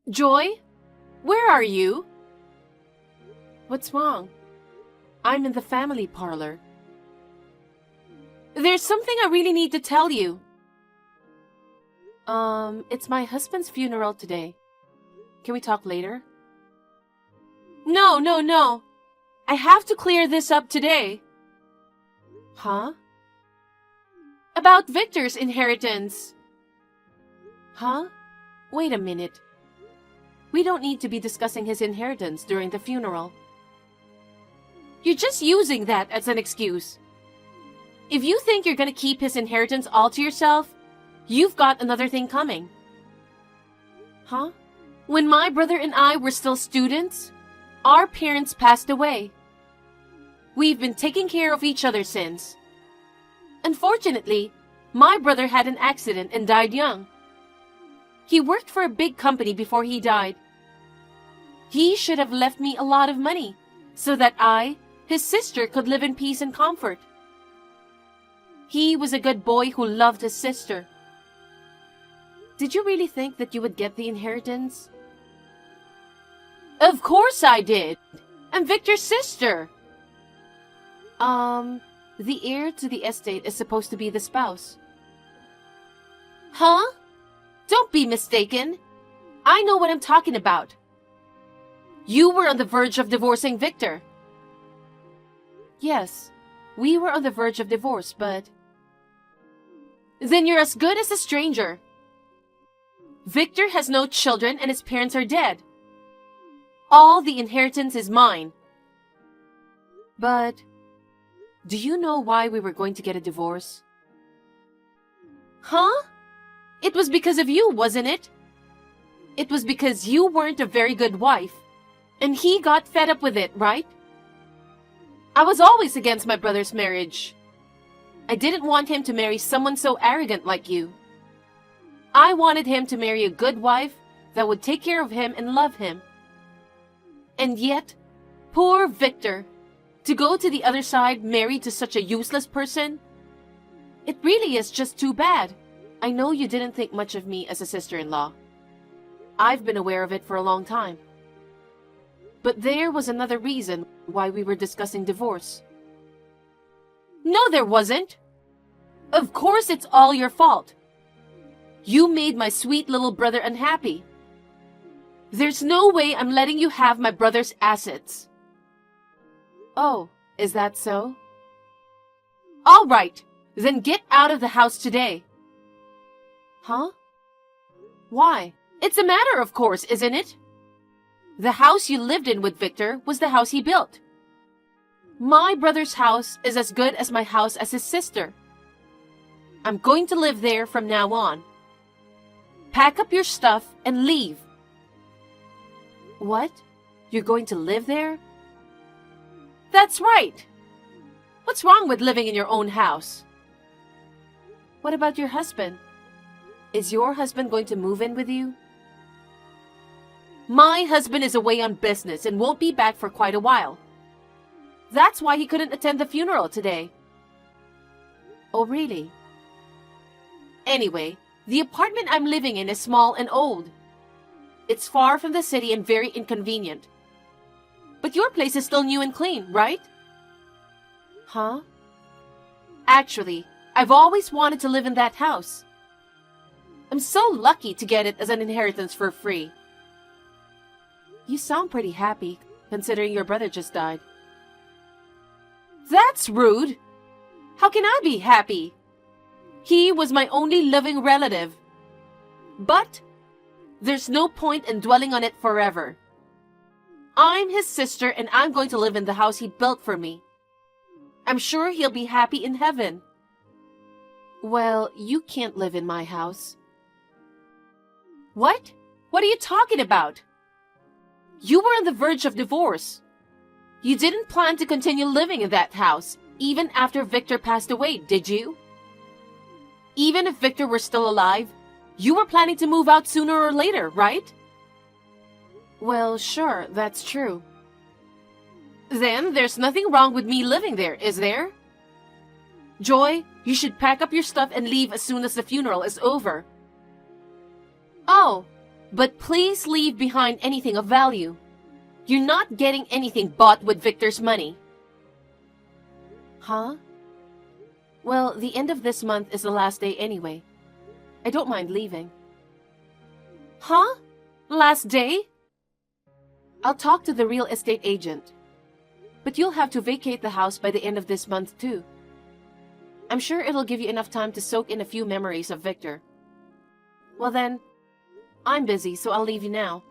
Joy? Where are you? What's wrong? I'm in the family parlor. There's something I really need to tell you. It's my husband's funeral today. Can we talk later? No. I have to clear this up today. Huh? About Victor's inheritance. Huh? Wait a minute. We don't need to be discussing his inheritance during the funeral. You're just using that as an excuse. If you think you're gonna keep his inheritance all to yourself, you've got another thing coming. Huh? When my brother and I were still students, our parents passed away. We've been taking care of each other since. Unfortunately, my brother had an accident and died young. He worked for a big company before he died. He should have left me a lot of money so that I, his sister, could live in peace and comfort. He was a good boy who loved his sister. Did you really think that you would get the inheritance? Of course I did. I'm Victor's sister. The heir to the estate is supposed to be the spouse. Huh? Don't be mistaken. I know what I'm talking about. You were on the verge of divorcing Victor. Yes, we were on the verge of divorce, but... Then you're as good as a stranger. Victor has no children and his parents are dead. All the inheritance is mine. But... do you know why we were going to get a divorce? Huh? It was because of you, wasn't it? It was because you weren't a very good wife, and he got fed up with it, right? I was always against my brother's marriage. I didn't want him to marry someone so arrogant like you. I wanted him to marry a good wife that would take care of him and love him. And yet, poor Victor, to go to the other side married to such a useless person, it really is just too bad. I know you didn't think much of me as a sister-in-law. I've been aware of it for a long time. But there was another reason why we were discussing divorce. No, there wasn't. Of course it's all your fault. You made my sweet little brother unhappy. There's no way I'm letting you have my brother's assets. Oh, is that so? All right, then get out of the house today. Huh? Why? It's a matter of course, isn't it? The house you lived in with Victor was the house he built. My brother's house is as good as my house as his sister. I'm going to live there from now on. Pack up your stuff and leave. What? You're going to live there? That's right. What's wrong with living in your own house? What about your husband? Is your husband going to move in with you? My husband is away on business and won't be back for quite a while. That's why he couldn't attend the funeral today. Oh, really? Anyway, the apartment I'm living in is small and old. It's far from the city and very inconvenient. But your place is still new and clean, right? Huh? Actually, I've always wanted to live in that house. I'm so lucky to get it as an inheritance for free. You sound pretty happy, considering your brother just died. That's rude. How can I be happy? He was my only living relative. But there's no point in dwelling on it forever. I'm his sister and I'm going to live in the house he built for me. I'm sure he'll be happy in heaven. Well, you can't live in my house. What? What are you talking about? You were on the verge of divorce. You didn't plan to continue living in that house, even after Victor passed away, did you? Even if Victor were still alive, you were planning to move out sooner or later, right? Well, sure, that's true. Then there's nothing wrong with me living there, is there? Joy, you should pack up your stuff and leave as soon as the funeral is over. Oh, But please leave behind anything of value. You're not getting anything bought with Victor's money. Huh? Well, the end of this month is the last day anyway. I don't mind leaving. Huh? Last day? I'll talk to the real estate agent. But you'll have to vacate the house by the end of this month too. I'm sure it'll give you enough time to soak in a few memories of Victor. Well then, I'm busy, so I'll leave you now.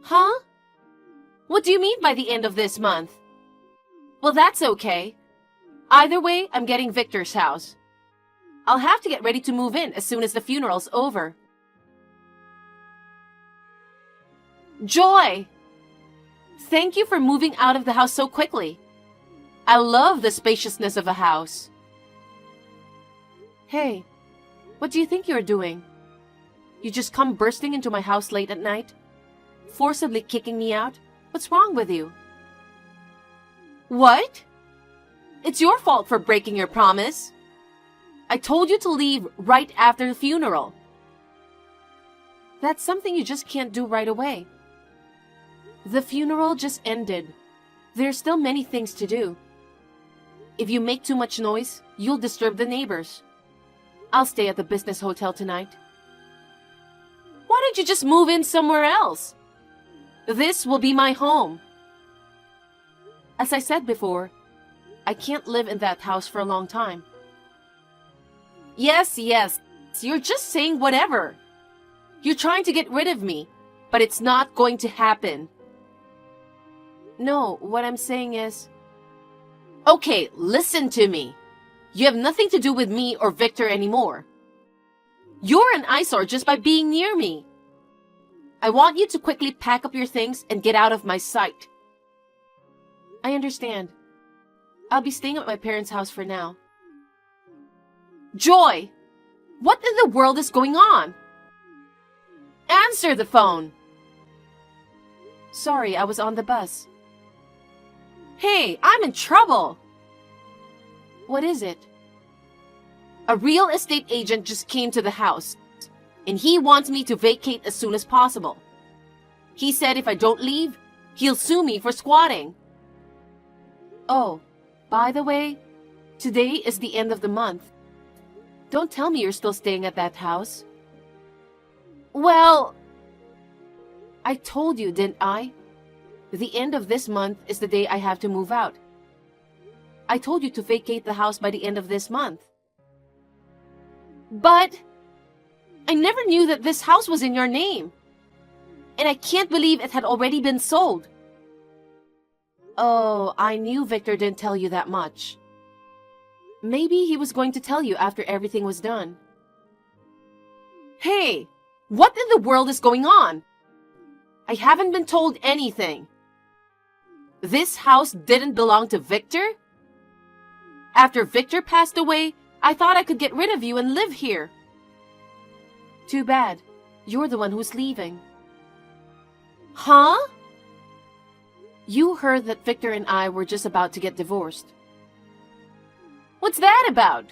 Huh? What do you mean by the end of this month? Well, that's okay. Either way, I'm getting Victor's house. I'll have to get ready to move in as soon as the funeral's over. Joy! Thank you for moving out of the house so quickly. I love the spaciousness of a house. Hey, what do you think you're doing? You just come bursting into my house late at night? Forcibly kicking me out? What's wrong with you? What? It's your fault for breaking your promise. I told you to leave right after the funeral. That's something you just can't do right away. The funeral just ended. There's still many things to do. If you make too much noise, you'll disturb the neighbors. I'll stay at the business hotel tonight. Why don't you just move in somewhere else? This will be my home. As I said before, I can't live in that house for a long time. Yes, you're just saying whatever. You're trying to get rid of me, but it's not going to happen. No, what I'm saying is... Okay, listen to me. You have nothing to do with me or Victor anymore. You're an eyesore just by being near me. I want you to quickly pack up your things and get out of my sight. I understand. I'll be staying at my parents' house for now. Joy! What in the world is going on? Answer the phone! Sorry, I was on the bus. Hey, I'm in trouble! What is it? A real estate agent just came to the house, and he wants me to vacate as soon as possible. He said if I don't leave, he'll sue me for squatting. Oh, by the way, today is the end of the month. Don't tell me you're still staying at that house. Well, I told you, didn't I? The end of this month is the day I have to move out. I told you to vacate the house by the end of this month. But I never knew that this house was in your name. And I can't believe it had already been sold. Oh, I knew Victor didn't tell you that much. Maybe he was going to tell you after everything was done. Hey, what in the world is going on? I haven't been told anything. This house didn't belong to Victor? After Victor passed away, I thought I could get rid of you and live here. Too bad. You're the one who's leaving. Huh? You heard that Victor and I were just about to get divorced. What's that about?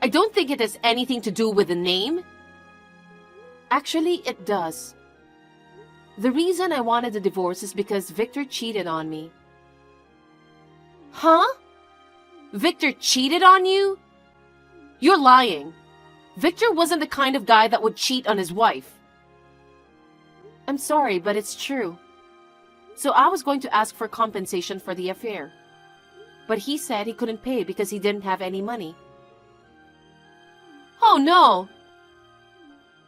I don't think it has anything to do with the name. Actually, it does. The reason I wanted a divorce is because Victor cheated on me. Huh? Victor cheated on you? You're lying. Victor wasn't the kind of guy that would cheat on his wife. I'm sorry, but it's true. So I was going to ask for compensation for the affair. But he said he couldn't pay because he didn't have any money. Oh no!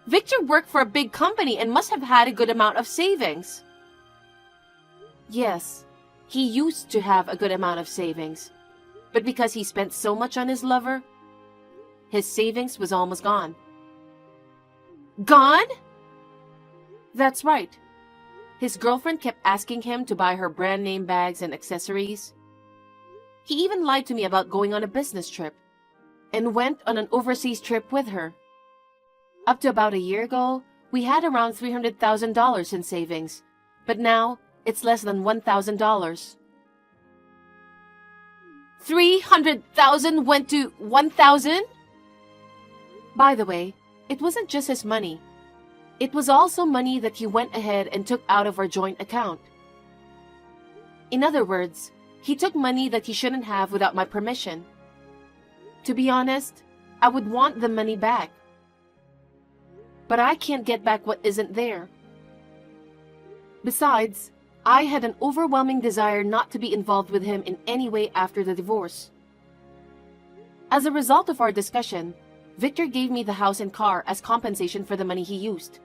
Victor worked for a big company and must have had a good amount of savings. Yes, he used to have a good amount of savings. But because he spent so much on his lover, his savings was almost gone. Gone? That's right. His girlfriend kept asking him to buy her brand name bags and accessories. He even lied to me about going on a business trip and went on an overseas trip with her. Up to about a year ago, we had around $300,000 in savings, but now it's less than $1,000. 300,000 went to 1,000? By the way, it wasn't just his money. It was also money that he went ahead and took out of our joint account. In other words, he took money that he shouldn't have without my permission. To be honest, I would want the money back. But I can't get back what isn't there. Besides, I had an overwhelming desire not to be involved with him in any way after the divorce. As a result of our discussion, Victor gave me the house and car as compensation for the money he used.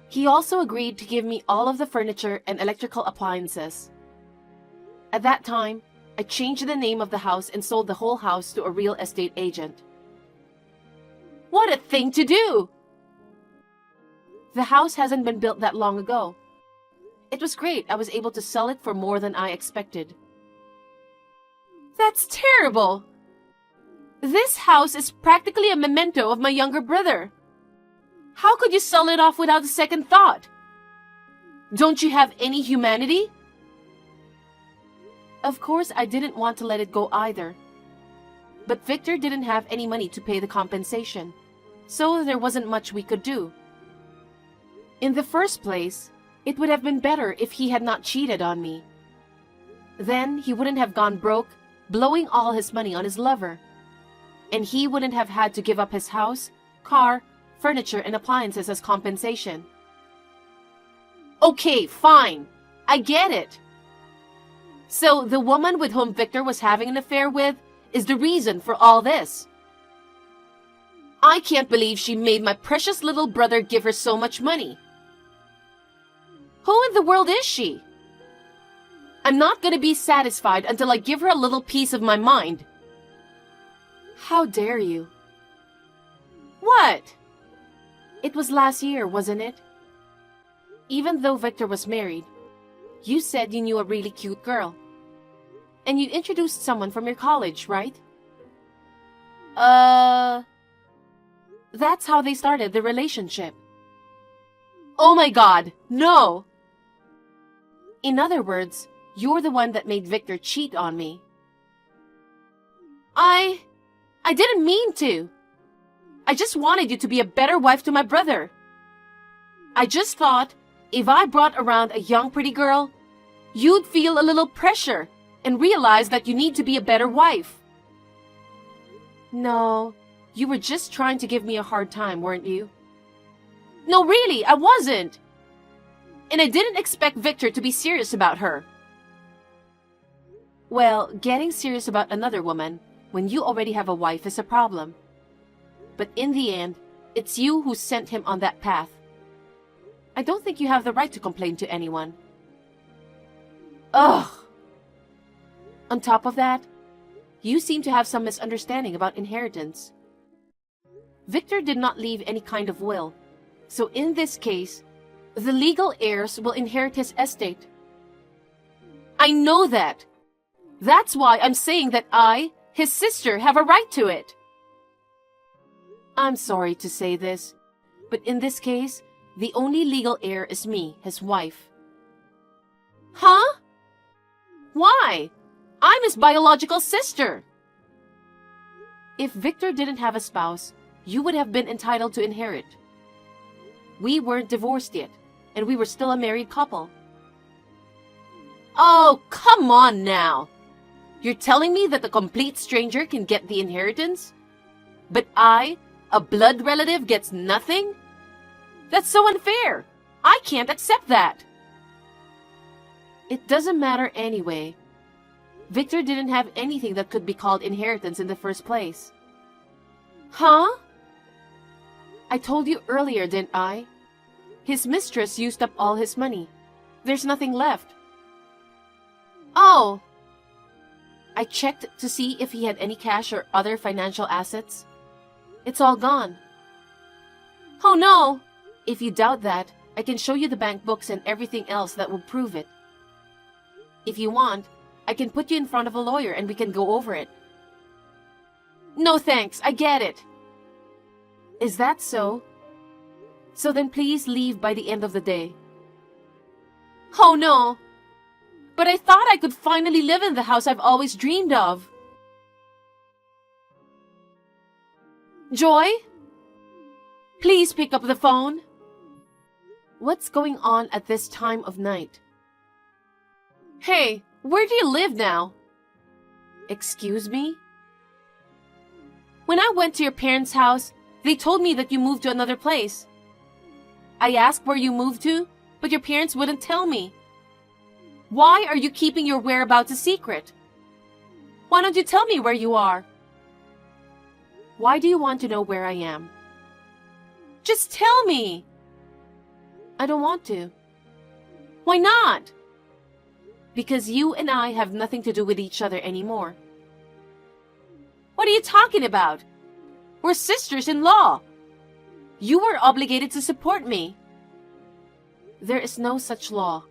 He also agreed to give me all of the furniture and electrical appliances. At that time, I changed the name of the house and sold the whole house to a real estate agent. What a thing to do! The house hasn't been built that long ago. It was great. I was able to sell it for more than I expected. That's terrible! This house is practically a memento of my younger brother. How could you sell it off without a second thought? Don't you have any humanity? Of course, I didn't want to let it go either. But Victor didn't have any money to pay the compensation, so there wasn't much we could do. In the first place, it would have been better if he had not cheated on me. Then he wouldn't have gone broke, blowing all his money on his lover. And he wouldn't have had to give up his house, car, furniture, and appliances as compensation. Okay, fine. I get it. So the woman with whom Victor was having an affair with is the reason for all this. I can't believe she made my precious little brother give her so much money. Who in the world is she? I'm not going to be satisfied until I give her a little piece of my mind. How dare you? What? It was last year, wasn't it? Even though Victor was married, you said you knew a really cute girl. And you introduced someone from your college, right? That's how they started the relationship. Oh my God, no! In other words, you're the one that made Victor cheat on me. I didn't mean to. I just wanted you to be a better wife to my brother. I just thought, if I brought around a young pretty girl, you'd feel a little pressure and realize that you need to be a better wife. No, you were just trying to give me a hard time, weren't you? No, really, I wasn't. And I didn't expect Victor to be serious about her. Well, getting serious about another woman when you already have a wife is a problem. But in the end, it's you who sent him on that path. I don't think you have the right to complain to anyone. Ugh! On top of that, you seem to have some misunderstanding about inheritance. Victor did not leave any kind of will, so in this case, the legal heirs will inherit his estate. I know that. That's why I'm saying that I, his sister, have a right to it. I'm sorry to say this, but in this case, the only legal heir is me, his wife. Huh? Why? I'm his biological sister. If Victor didn't have a spouse, you would have been entitled to inherit. We weren't divorced yet, and we were still a married couple. Oh, come on now. You're telling me that a complete stranger can get the inheritance? But I, a blood relative, gets nothing? That's so unfair. I can't accept that. It doesn't matter anyway. Victor didn't have anything that could be called inheritance in the first place. Huh? I told you earlier, didn't I? His mistress used up all his money. There's nothing left. Oh! I checked to see if he had any cash or other financial assets. It's all gone. Oh no! If you doubt that, I can show you the bank books and everything else that will prove it. If you want, I can put you in front of a lawyer and we can go over it. No thanks, I get it. Is that so? So then please leave by the end of the day. Oh no! But I thought I could finally live in the house I've always dreamed of. Joy? Please pick up the phone. What's going on at this time of night? Hey, where do you live now? Excuse me? When I went to your parents' house, they told me that you moved to another place. I asked where you moved to, but your parents wouldn't tell me. Why are you keeping your whereabouts a secret? Why don't you tell me where you are? Why do you want to know where I am? Just tell me! I don't want to. Why not? Because you and I have nothing to do with each other anymore. What are you talking about? We're sisters-in-law. You were obligated to support me. There is no such law.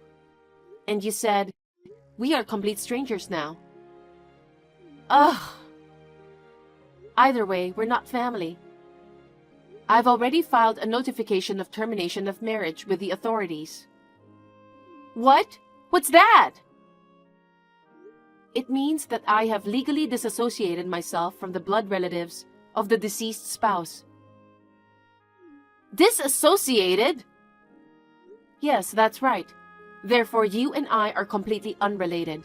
And you said, we are complete strangers now. Ugh. Either way, we're not family. I've already filed a notification of termination of marriage with the authorities. What? What's that? It means that I have legally disassociated myself from the blood relatives of the deceased spouse. Disassociated? Yes, that's right. Therefore, you and I are completely unrelated.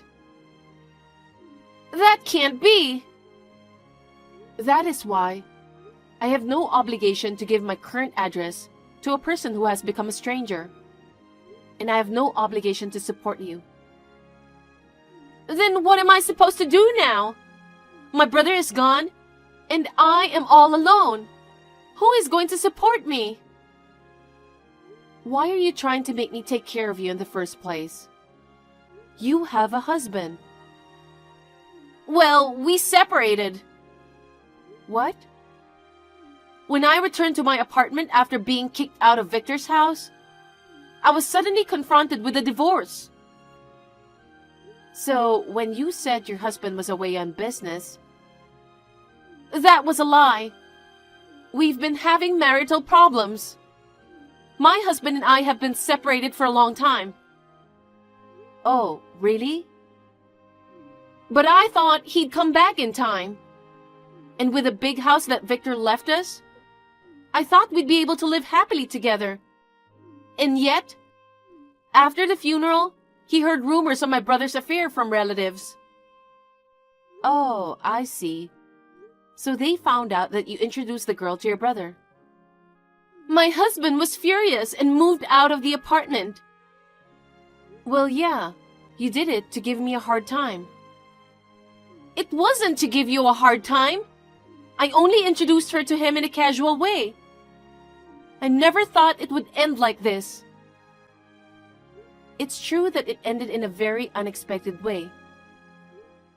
That can't be! That is why I have no obligation to give my current address to a person who has become a stranger. And I have no obligation to support you. Then what am I supposed to do now? My brother is gone, and I am all alone. Who is going to support me? Why are you trying to make me take care of you in the first place? You have a husband. Well, we separated. What? When I returned to my apartment after being kicked out of Victor's house, I was suddenly confronted with a divorce. So, when you said your husband was away on business, that was a lie. We've been having marital problems. My husband and I have been separated for a long time. Oh, really? But I thought he'd come back in time. And with the big house that Victor left us, I thought we'd be able to live happily together. And yet, after the funeral, he heard rumors of my brother's affair from relatives. Oh, I see. So they found out that you introduced the girl to your brother. My husband was furious and moved out of the apartment. Well, yeah, you did it to give me a hard time. It wasn't to give you a hard time. I only introduced her to him in a casual way. I never thought it would end like this. It's true that it ended in a very unexpected way.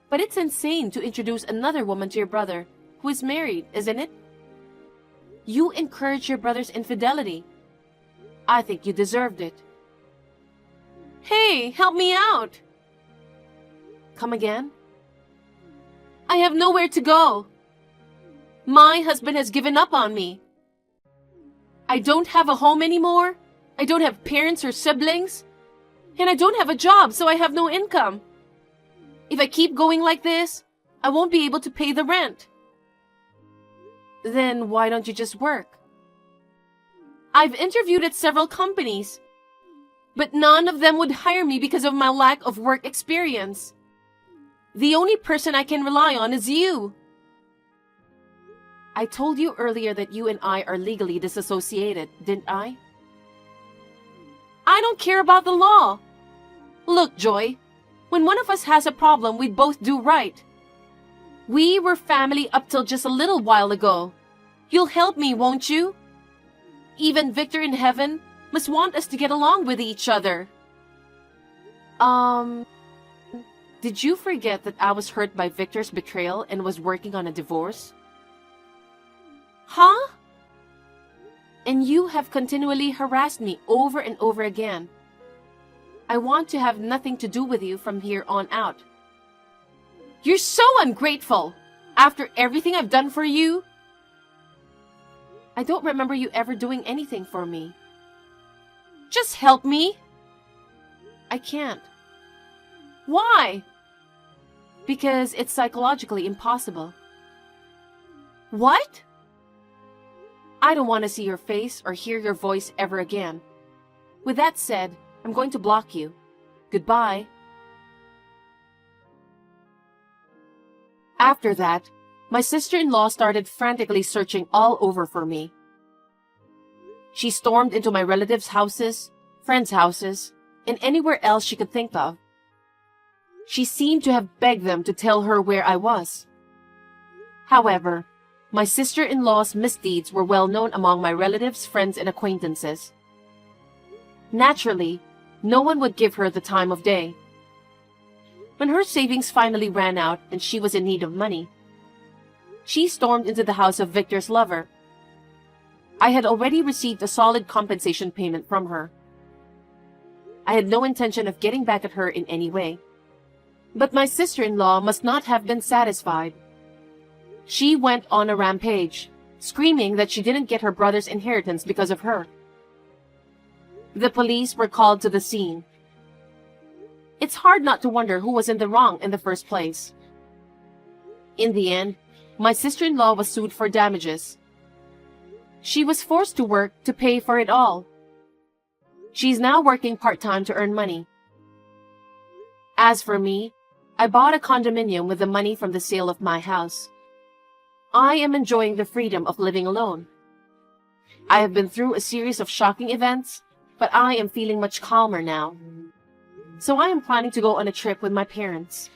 But it's insane to introduce another woman to your brother who is married, isn't it? You encouraged your brother's infidelity. I think you deserved it. Hey, help me out! Come again? I have nowhere to go. My husband has given up on me. I don't have a home anymore. I don't have parents or siblings. And I don't have a job, so I have no income. If I keep going like this, I won't be able to pay the rent. Then why don't you just work? I've interviewed at several companies, but none of them would hire me because of my lack of work experience. The only person I can rely on is you. I told you earlier that you and I are legally disassociated, didn't I? I don't care about the law. Look, Joy, when one of us has a problem, we both do right. We were family up till just a little while ago. You'll help me, won't you? Even Victor in heaven must want us to get along with each other. Did you forget that I was hurt by Victor's betrayal and was working on a divorce? Huh? And you have continually harassed me over and over again. I want to have nothing to do with you from here on out. You're so ungrateful! After everything I've done for you? I don't remember you ever doing anything for me. Just help me! I can't. Why? Because it's psychologically impossible. What? I don't want to see your face or hear your voice ever again. With that said, I'm going to block you. Goodbye. After that, my sister-in-law started frantically searching all over for me. She stormed into my relatives' houses, friends' houses, and anywhere else she could think of. She seemed to have begged them to tell her where I was. However, my sister-in-law's misdeeds were well known among my relatives, friends, and acquaintances. Naturally, no one would give her the time of day. When her savings finally ran out and she was in need of money, she stormed into the house of Victor's lover. I had already received a solid compensation payment from her. I had no intention of getting back at her in any way. But my sister-in-law must not have been satisfied. She went on a rampage, screaming that she didn't get her brother's inheritance because of her. The police were called to the scene. It's hard not to wonder who was in the wrong in the first place. In the end, my sister-in-law was sued for damages. She was forced to work to pay for it all. She's now working part-time to earn money. As for me, I bought a condominium with the money from the sale of my house. I am enjoying the freedom of living alone. I have been through a series of shocking events, but I am feeling much calmer now. So I am planning to go on a trip with my parents.